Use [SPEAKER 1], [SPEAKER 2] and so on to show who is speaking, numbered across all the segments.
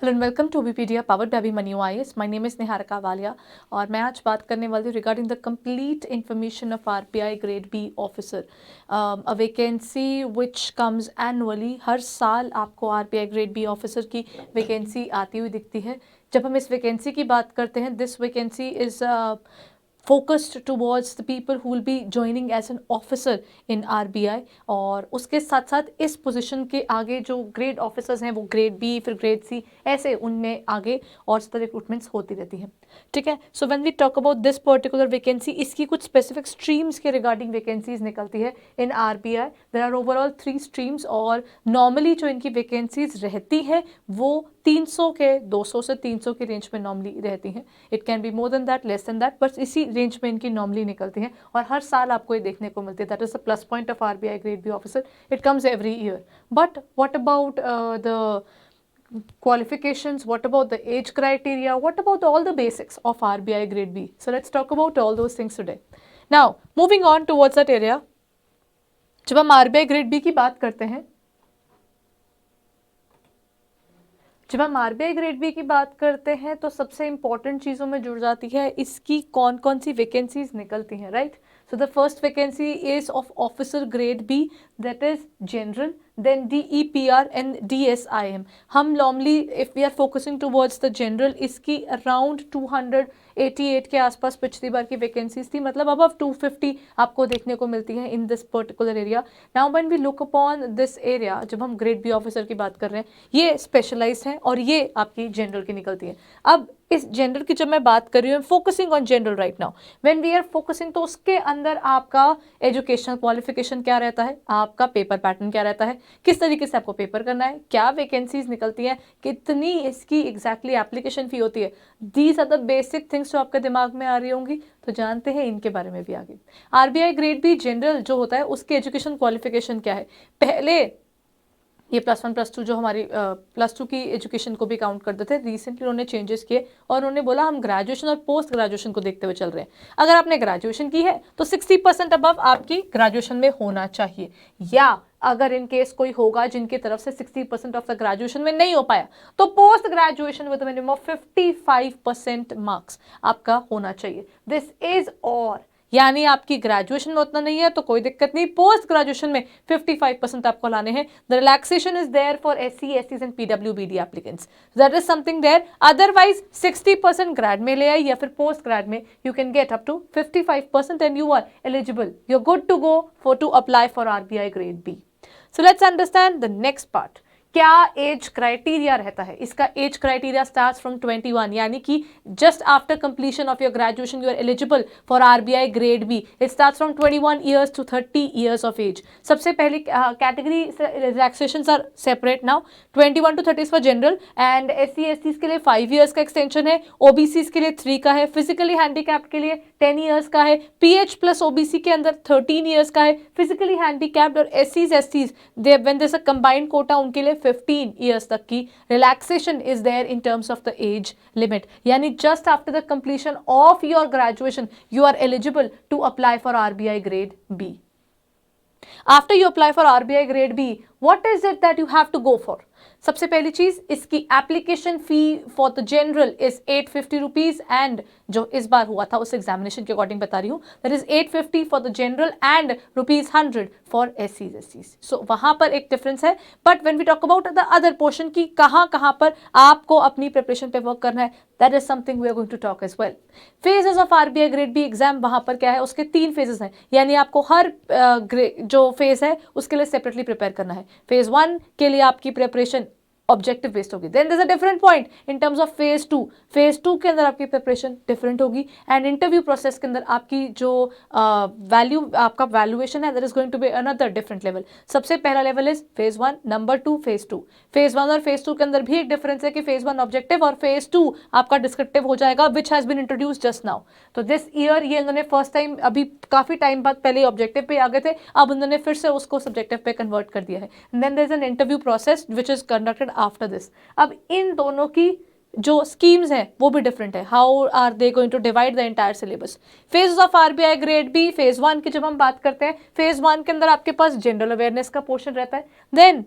[SPEAKER 1] Hello and welcome to Bpedia powered by Abhimanyu IAS. My name is Niharika Walia और मैं आज बात करने वाली हूँ regarding the complete information of RBI grade B officer, a vacancy which comes annually. हर साल आपको आरबीआई ग्रेड बी ऑफिसर की वैकेंसी आती हुई दिखती है। जब हम इस वैकेंसी की बात करते हैं, this vacancy is focused towards the people who will be joining as an officer in RBI। और उसके साथ साथ इस पोजीशन के आगे जो ग्रेड ऑफिसर्स हैं वो ग्रेड बी, फिर ग्रेड सी, ऐसे उनमें आगे और तरह रिक्रूटमेंट्स होती रहती हैं। ठीक है, so when we talk about this particular vacancy, इसकी कुछ स्पेसिफिक स्ट्रीम्स के रिगार्डिंग वैकेंसीज निकलती है in RBI. There are overall 3 streams और नॉर्मली जो इनकी वैकेंसीज रहती हैं वो 200 से 300 के रेंज में नॉर्मली रहती हैं। It can be more than that, less than that, but इसी रेंज में इनकी नॉर्मली निकलती हैं और हर साल आपको ये देखने को मिलती है। That is the plus point of RBI grade B officer. It comes every year. But what about the qualifications, what about the age criteria, what about all the basics of RBI grade B? So let's talk about all those things today. Now moving on towards that area, जब हम RBI grade B की बात करते हैं, तो सबसे important चीज़ों में जुड़ जाती है इसकी कौन कौन सी वैकेंसीज निकलती हैं, right. So the first vacancy is of officer grade B, that is general, then DEPR and DSIM। हम normally if we are focusing towards the general, इसकी अराउंड 288 के आसपास पिछली बार की वैकेंसीज थी, मतलब अब 250 आपको देखने को मिलती है in this particular area. Now when we look upon this area, जब हम ग्रेड बी ऑफिसर की बात कर रहे हैं, ये स्पेशलाइज हैं और ये आपकी जनरल की निकलती है। अब इस जनरल की जब मैं बात कर रही हूँ, focusing on general right now, when we are focusing, तो उसके अंदर आपका एजुकेशनल क्वालिफिकेशन क्या रहता है, आपका पेपर पैटर्न क्या रहता है, किस तरीके से आपको पेपर करना है, क्या वैकेंसीज निकलती हैं, कितनी इसकी एग्जैक्टली एप्लीकेशन फी होती है। These are the basic things जो आपके दिमाग में आ रही होंगी, तो जानते हैं इनके बारे में भी आगे। आरबीआई ग्रेड बी जनरल जो होता है उसकी एजुकेशन क्वालिफिकेशन क्या है। पहले ये +1 +2 जो हमारी +2 की एजुकेशन को भी काउंट करते थे, रिसेंटली उन्होंने चेंजेस किए और उन्होंने बोला हम ग्रेजुएशन और पोस्ट ग्रेजुएशन को देखते हुए चल रहे हैं। अगर आपने ग्रेजुएशन की है तो 60% अबव आपकी ग्रेजुएशन में होना चाहिए, या अगर इन केस कोई होगा जिनकी तरफ से 60% ऑफ द ग्रेजुएशन में नहीं हो पाया, तो post graduation with minimum of 55% marks आपका होना चाहिए। दिस इज और यानी आपकी ग्रेजुएशन में उतना नहीं है तो कोई दिक्कत नहीं, पोस्ट ग्रेजुएशन में 55% आपको लाने हैं। The relaxation is there for SC, STs and PWBD applicants, that is something there. Otherwise 60% grade में ले आई या फिर पोस्ट ग्रेड में, you can get up to 55% and you are eligible, you are good to go for to apply for RBI grade B. So let's understand the next part. क्या age criteria रहता है इसका? Age criteria starts from 21, यानी कि just after completion of your graduation you are eligible for RBI grade B. It starts from 21 years to 30 years of age. सबसे पहली category relaxations are separate now. 21 to 30 for general and SC STs के लिए 5 years का extension है, OBCs के लिए 3 का है, फिजिकली हैंडीकैप्ड के लिए 10 ईयर्स का है, PH प्लस OBC के अंदर 13 ईयर्स का है, फिजिकली हैंडीकैप्ड और SCs STs they when there is a combined quota उनके लिए 15 ईयर्स तक की relaxation is there in terms of the age limit. यानी just after the completion of your graduation you are eligible to apply for RBI grade B. After you apply for RBI grade B, what is it that you have to go for? सबसे पहली चीज, इसकी application fee for the general is 850 rupees and जो इस बार हुआ था उस examination के अकॉर्डिंग बता रही हूँ, that is 850 for the general and ₹100 for SCs STs। सो वहां पर एक डिफरेंस है। But when we talk about the other portion की कहां पर आपको अपनी प्रिपरेशन पे वर्क करना है, that is something we are going to talk as well. Phases of RBI grade B exam वहां पर क्या है, उसके 3 फेजेस हैं, यानी आपको हर जो फेज है उसके लिए सेपरेटली प्रिपेयर करना है। फेज 1 के लिए आपकी प्रिपरेशन ऑब्जेक्टिव बेस्ड होगी, then there is a different point in terms of phase 2। Phase 2 के अंदर आपकी प्रिपरेशन डिफरेंट होगी एंड इंटरव्यू प्रोसेस के अंदर आपकी जो आपका वैल्यूएशन है that is going to be another different level. सबसे पहला level is phase 1, number 2 phase 2। Phase 1 और फेज 2 के अंदर भी एक डिफरेंस है कि फेज 1 ऑब्जेक्टिव और फेज 2 आपका डिस्क्रिप्टिव हो जाएगा, which has been introduced just now. तो दिस ईयर ये उन्होंने फर्स्ट टाइम, अभी काफी टाइम बाद पहले ऑब्जेक्टिव पे आ गए थे, अब उन्होंने फिर से उसको सब्जेक्टिव पे कन्वर्ट कर दिया है। Then there is an interview process which is conducted after this. अब इन दोनों की जो स्कीम्स हैं वो भी डिफरेंट है। How are they going to divide the entire syllabus? Phases of RBI grade B, phase 1 की जब हम बात करते हैं, फेज 1 के अंदर आपके पास जनरल अवेयरनेस का पोर्शन रहता है, देन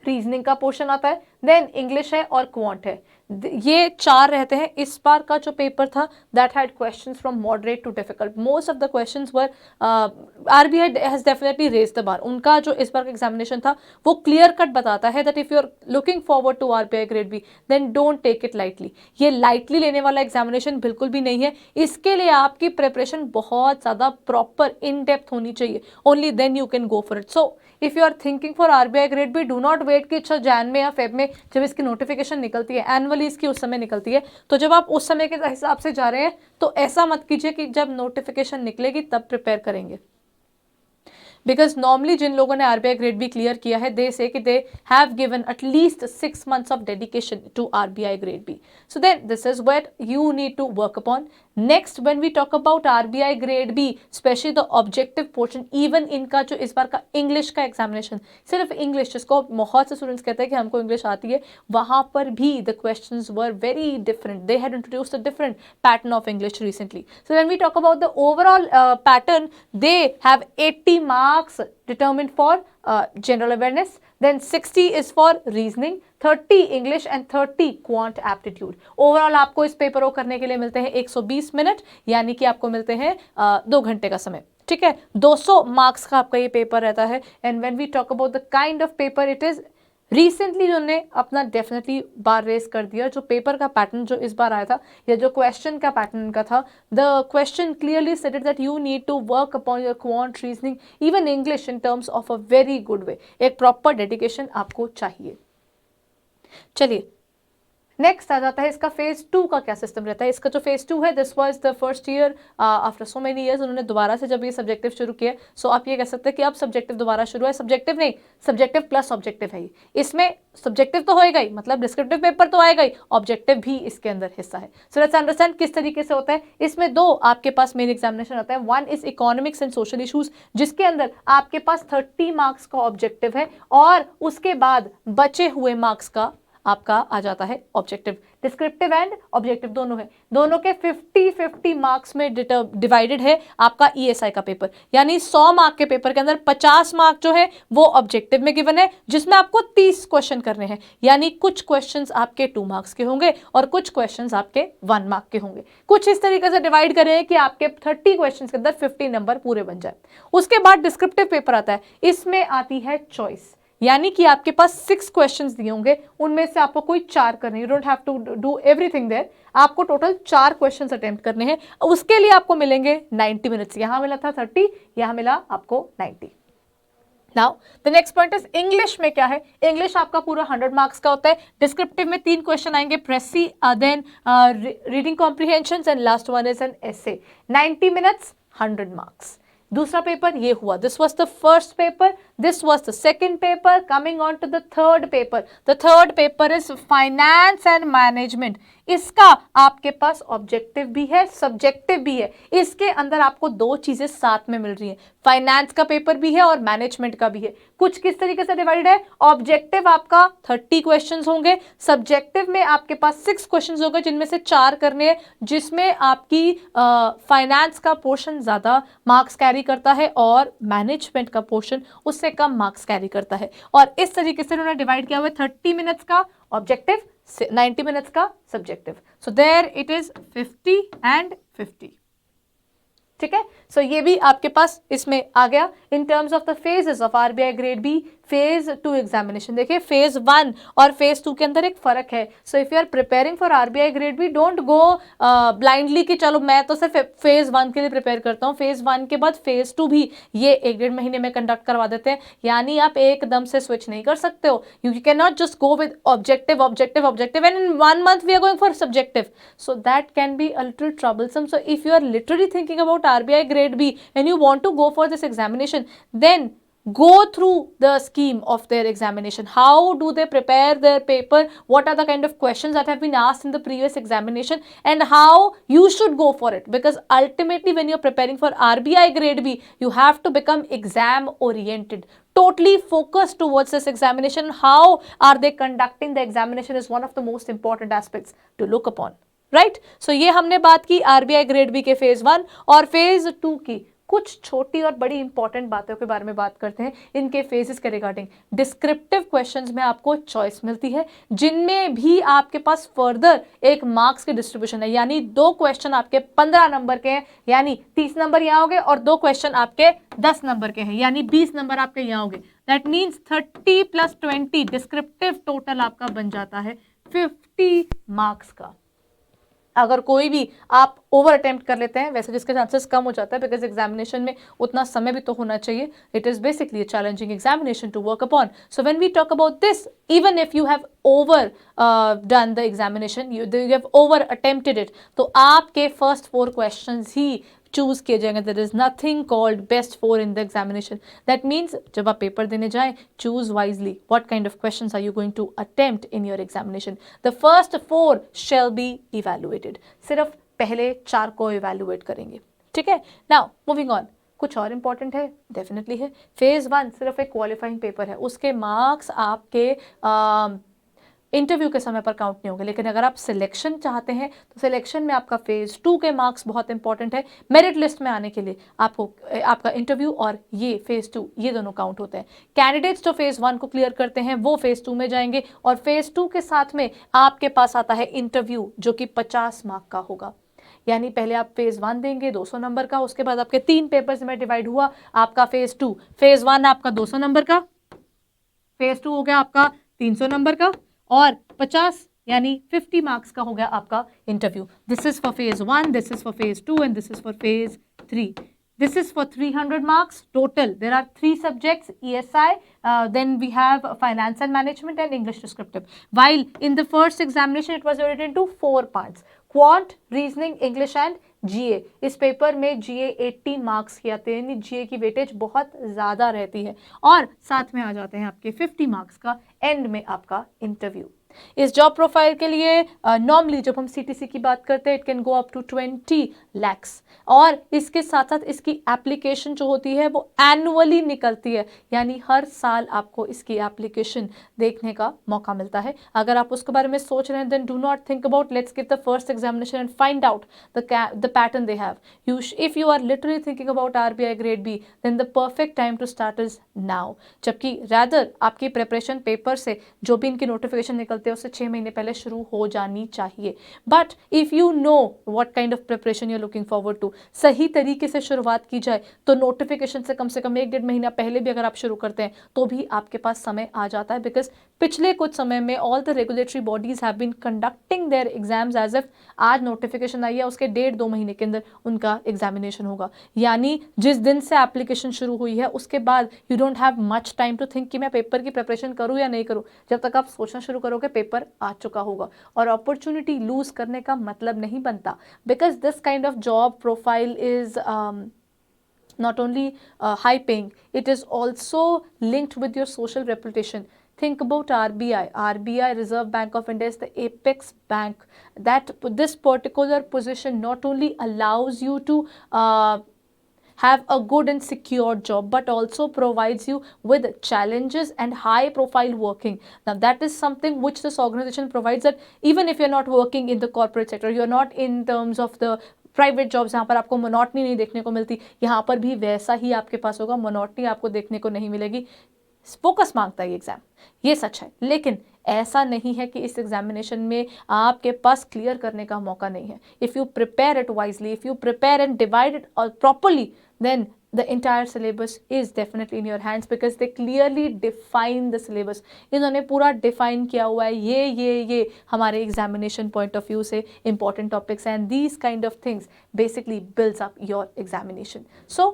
[SPEAKER 1] रीजनिंग का पोर्शन आता है, देन इंग्लिश है और क्वांट है। ये 4 रहते हैं। इस बार का जो पेपर था that had questions from moderate to difficult, most of the questions were RBI has definitely raise the bar. उनका जो इस बार का एग्जामिनेशन था वो क्लियर कट बताता है that if you are looking forward to RBI grade B then don't take it lightly. ये lightly लेने वाला एग्जामिनेशन बिल्कुल भी नहीं है। इसके लिए आपकी प्रिपरेशन बहुत ज़्यादा प्रॉपर इन डेप्थ होनी चाहिए, only then you can go for it. So if you are thinking for RBI grade B, do not wait कि अच्छा जैन में या फेब में जब इसकी नोटिफिकेशन निकलती है, एनुअली इसकी उस समय निकलती है, तो जब आप उस समय के हिसाब से जा रहे हैं तो ऐसा मत कीजिए कि जब नोटिफिकेशन निकलेगी तब प्रिपेयर करेंगे। बिकॉज नॉर्मली जिन लोगों ने आरबीआई ग्रेड बी क्लियर किया है दे से कि they have given at least 6 months of dedication to RBI grade B. So then this is what you need to work upon. Next when we talk about RBI grade B, specially the objective portion, even इनका जो इस बार का English का examination, सिर्फ English जिसको बहुत से students कहते हैं कि हमको इंग्लिश आती है, वहां पर भी the questions were very different. They had introduced a different pattern of English recently. So when we talk about the overall pattern, they have 80 marks determined for general awareness, then 60 is for reasoning, 30 English and 30 quant aptitude. Overall आपको इस paper को करने के लिए मिलते हैं 120 minute, यानी कि आपको मिलते हैं 2 घंटे का समय। ठीक है, 200 मार्क्स का आपका ये पेपर रहता है। And when we talk about the kind of paper it is, recently उन्होंने अपना डेफिनेटली बार रेस कर दिया। जो पेपर का पैटर्न जो इस बार आया था या जो क्वेश्चन का पैटर्न इनका था, the question clearly stated that you need to work upon your quant, reasoning, even English in terms of a very good way. एक प्रॉपर डेडिकेशन आपको चाहिए। चलिए नेक्स्ट आ जाता है इसका फेज 2 का क्या सिस्टम रहता है। इसका जो फेज 2 है, this was the first year after so many years, उन्होंने दोबारा से जब ये सब्जेक्टिव शुरू किया। सो आप ये कह सकते हैं कि अब सब्जेक्टिव दोबारा शुरू है। सब्जेक्टिव नहीं, सब्जेक्टिव प्लस ऑब्जेक्टिव है ये। इसमें सब्जेक्टिव तो होएगा ही, मतलब डिस्क्रिप्टिव पेपर तो आएगा ही, ऑब्जेक्टिव भी इसके अंदर हिस्सा है। सो लेट्स अंडरस्टैंड किस तरीके से होता है। इसमें 2 आपके पास मेन एग्जामिनेशन होता है। One is economics and social issues, जिसके अंदर आपके पास 30 मार्क्स का ऑब्जेक्टिव है और उसके बाद बचे हुए मार्क्स का आपका आ जाता है ऑब्जेक्टिव। डिस्क्रिप्टिव एंड ऑब्जेक्टिव दोनों है, दोनों के 50-50 मार्क्स में डिवाइडेड है आपका ईएसआई का पेपर। यानी 100 मार्क के पेपर के अंदर 50 मार्क जो है वो ऑब्जेक्टिव में गिवन है, जिसमें आपको 30 क्वेश्चन करने हैं। यानी कुछ क्वेश्चंस आपके 2 मार्क्स के होंगे और कुछ क्वेश्चंस आपके 1 मार्क के होंगे। कुछ इस तरीके से डिवाइड करें कि आपके 30 क्वेश्चंस के अंदर 50 नंबर पूरे बन जाए। उसके बाद डिस्क्रिप्टिव पेपर आता है, इसमें आती है चॉइस, यानी कि आपके पास 6 क्वेश्चंस दिए होंगे, उनमें से आपको कोई 4 करने, you don't have to do everything there. आपको टोटल 4 क्वेश्चंस अटेम्प्ट करने हैं, उसके लिए आपको मिलेंगे 90 मिनट्स। यहां मिला था 30, यहां मिला आपको 90। Now the next point is English में क्या है। इंग्लिश आपका पूरा 100 मार्क्स का होता है। डिस्क्रिप्टिव में 3 क्वेश्चन आएंगे, precis, then reading comprehension and last one is an essay. 90 minutes, 100 marks. दूसरा पेपर ये हुआ, this was the first paper, this was the second paper. Coming on to the third paper, the third paper is finance and management. इसका आपके पास objective भी है, subjective भी है। इसके अंदर आपको 2 चीजें साथ में मिल रही हैं, फाइनेंस का पेपर भी है और मैनेजमेंट का भी है। कुछ किस तरीके से डिवाइड है, ऑब्जेक्टिव आपका 30 क्वेश्चंस होंगे, सब्जेक्टिव में आपके पास 6 क्वेश्चंस होंगे जिनमें से 4 करने हैं, जिसमें आपकी फाइनेंस का पोर्शन ज्यादा मार्क्स कैरी करता है और मैनेजमेंट का पोर्शन उससे कम मार्क्स कैरी करता है। और इस तरीके से उन्होंने डिवाइड किया हुआ है, 30 मिनट्स का ऑब्जेक्टिव, 90 मिनट्स का subjective. So there it is 50 and 50। ठीक है, सो ये भी आपके पास इसमें आ गया। In terms of the phases of RBI grade B, phase 2 examination, देखिए फेज 1 और फेज 2 के अंदर एक फर्क है। So if you are preparing for RBI grade B, don't go blindly कि चलो मैं तो सिर्फ फेज 1 के लिए प्रिपेयर करता हूँ, फेज 1 के बाद फेज 2 भी ये 1-1.5 महीने में कंडक्ट करवा देते हैं। यानी आप एकदम से स्विच नहीं कर सकते हो, you can not just go with objective objective objective and in 1 month we are going for subjective. So that can be a little troublesome. So if you are literally thinking about RBI grade B and you want to go for this examination, then go through the scheme of their examination. How do they prepare their paper? What are the kind of questions that have been asked in the previous examination and how you should go for it? Because ultimately when you're preparing for RBI grade B, you have to become exam oriented. Totally focused towards this examination. How are they conducting the examination is one of the most important aspects to look upon. Right, so ये हमने बात की RBI grade B के phase 1 और phase 2 की। कुछ छोटी और बड़ी इंपॉर्टेंट बातों के बारे में बात करते हैं इनके फेजेस के रिगार्डिंग। डिस्क्रिप्टिव क्वेश्चंस में आपको चॉइस मिलती है, जिनमें भी आपके पास फर्दर एक मार्क्स की डिस्ट्रीब्यूशन है, यानी 2 क्वेश्चन आपके 15 नंबर के हैं, यानी 30 नंबर यहाँ हो गए, और 2 क्वेश्चन आपके 10 नंबर के हैं, यानी 20 नंबर आपके यहाँ हो गए। दैट मीन्स 30 + 20 डिस्क्रिप्टिव टोटल आपका बन जाता है 50 मार्क्स का। अगर कोई भी आप ओवर अटेम्प्ट कर लेते हैं, वैसे जिसके चांसेस कम हो जाता है, बिकॉज एग्जामिनेशन में उतना समय भी तो होना चाहिए, it is basically a challenging examination to work upon. So when we talk about this, even if you have over done the examination, you have over attempted it, तो आपके फर्स्ट 4 क्वेश्चंस ही चूज किए जाएंगे। There is nothing called best 4 in the examination. That means जब आप paper देने जाएं, choose wisely what kind of questions are you going to attempt in your examination. The first 4 shall be evaluated. सिर्फ पहले 4 को evaluate करेंगे, ठीक है। नाउ मूविंग ऑन, कुछ और इंपॉर्टेंट है, डेफिनेटली है। फेज 1 सिर्फ एक क्वालिफाइंग पेपर है, उसके मार्क्स आपके इंटरव्यू के समय पर काउंट नहीं होंगे। लेकिन अगर आप सिलेक्शन चाहते हैं तो सिलेक्शन में आपका फेज 2 के मार्क्स बहुत इंपॉर्टेंट है। मेरिट लिस्ट में आने के लिए आपको आपका इंटरव्यू और ये फेज 2, ये दोनों काउंट होते हैं। कैंडिडेट्स जो फेज 1 को क्लियर करते हैं वो फेज 2 में जाएंगे, और फेज 2 के साथ में आपके पास आता है इंटरव्यू, जो कि 50 मार्क का होगा। यानी पहले आप फेज 1 देंगे 200 नंबर का, उसके बाद आपके 3 पेपर्स में डिवाइड हुआ आपका फेज 2। फेज 1 आपका 200 नंबर का, फेज 2 हो गया आपका 300 नंबर का, और 50 यानी 50 मार्क्स का हो गया आपका interview. This is for phase 1, this is for phase 2, and this is for phase 3. This is for 300 marks total. There are 3 subjects: ESI, then we have finance and management, and English descriptive. While in the first examination it was divided into 4 parts: quant, reasoning, English and GA. इस paper में GA 80 marks के आते हैं, यानी GA की weightage बहुत ज़्यादा रहती है, और साथ में आ जाते हैं आपके 50 मार्क्स का एंड में आपका इंटरव्यू। इस जॉब प्रोफाइल के लिए नॉर्मली जब हम CTC की बात करते हैं, it can go up to 20 lakhs, और इसके साथ साथ इसकी एप्लीकेशन जो होती है वो एनुअली निकलती है, यानी हर साल आपको इसकी एप्लीकेशन देखने का मौका मिलता है। अगर आप उसके बारे में सोच रहे हैं, then do not think about let's give the first examination and find out the pattern they have. If you are literally thinking about RBI grade B, then the perfect time to start is now. जबकि rather आपकी preparation paper से जो भी इनकी notification निकलते हैं उससे 6 महीने पहले शुरू हो जानी चाहिए। But if you know what kind of preparation you are looking forward to, सही तरीके से शुरुआत की जाए तो नोटिफिकेशन से कम 1-1.5 महीना पहले भी अगर आप शुरू करते हैं तो भी आपके पास समय आ जाता है। बिकॉज पिछले कुछ समय में all the regulatory bodies have been conducting their exams as if आज नोटिफिकेशन आई है उसके 1.5-2 महीने के अंदर उनका एग्जामिनेशन होगा। यानी जिस दिन से एप्लीकेशन शुरू हुई है उसके बाद you don't have much time to think कि मैं पेपर की प्रिपरेशन करूं या नहीं करूं। जब तक आप सोचना शुरू करोगे पेपर आ चुका होगा, और अपॉर्चुनिटी लूज करने का मतलब नहीं बनता। Because this kind of job profile is not only high paying, it is also linked with your social reputation. Think about RBI. RBI, Reserve Bank of India, is the apex bank. That this particular position not only allows you to have a good and secure job, but also provides you with challenges and high profile working. Now that is something which this organization provides, that even if you're not working in the corporate sector, you're not in terms of the private jobs जहाँ पर आपको monotony नहीं देखने को मिलती, यहाँ पर भी वैसा ही आपके पास होगा, मोनोटनी आपको देखने को नहीं मिलेगी। फोकस मांगता है ये एग्जाम, ये सच है। लेकिन ऐसा नहीं है कि इस एग्जामिनेशन में आपके पास क्लियर करने का मौका नहीं है। If you prepare it wisely, if you prepare and divide it properly, then the entire syllabus is definitely in your hands, because they clearly define the syllabus. इन्होंने पूरा define किया हुआ है ये हमारे examination point of view से important topics, and these kind of things basically builds up your examination. So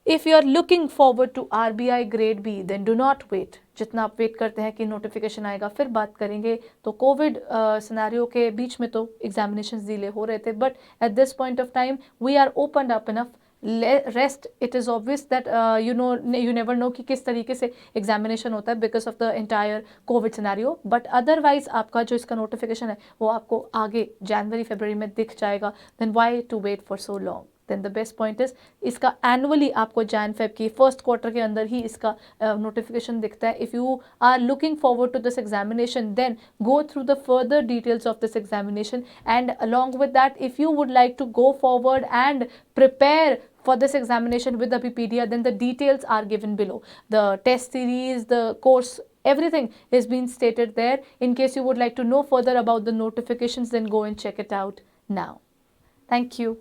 [SPEAKER 1] if you are looking forward to RBI grade B, then do not wait. जितना आप wait करते हैं कि notification आएगा फिर बात करेंगे, तो कोविड सिनेरियो के बीच में तो एग्जामिनेशंस डिले हो रहे थे, but at this point of time we are opened up enough. Rest, it is obvious that you never know कि किस तरीके से एग्जामिनेशन होता है because of the entire COVID scenario, but otherwise आपका जो इसका नोटिफिकेशन है वो आपको आगे जनवरी-फरवरी में दिख जाएगा। Then why to wait for so long? Then the best point is इसका एनुअली आपको Jan-Feb की फर्स्ट क्वार्टर के अंदर ही इसका नोटिफिकेशन दिखता है। If you are looking forward to this examination, then go through the further details of this examination, and along with that if you would like to go forward and prepare for this examination with the PPDR, then the details are given below. The test series, the course, everything is being stated there. In case you would like to know further about the notifications, then go and check it out now. Thank you.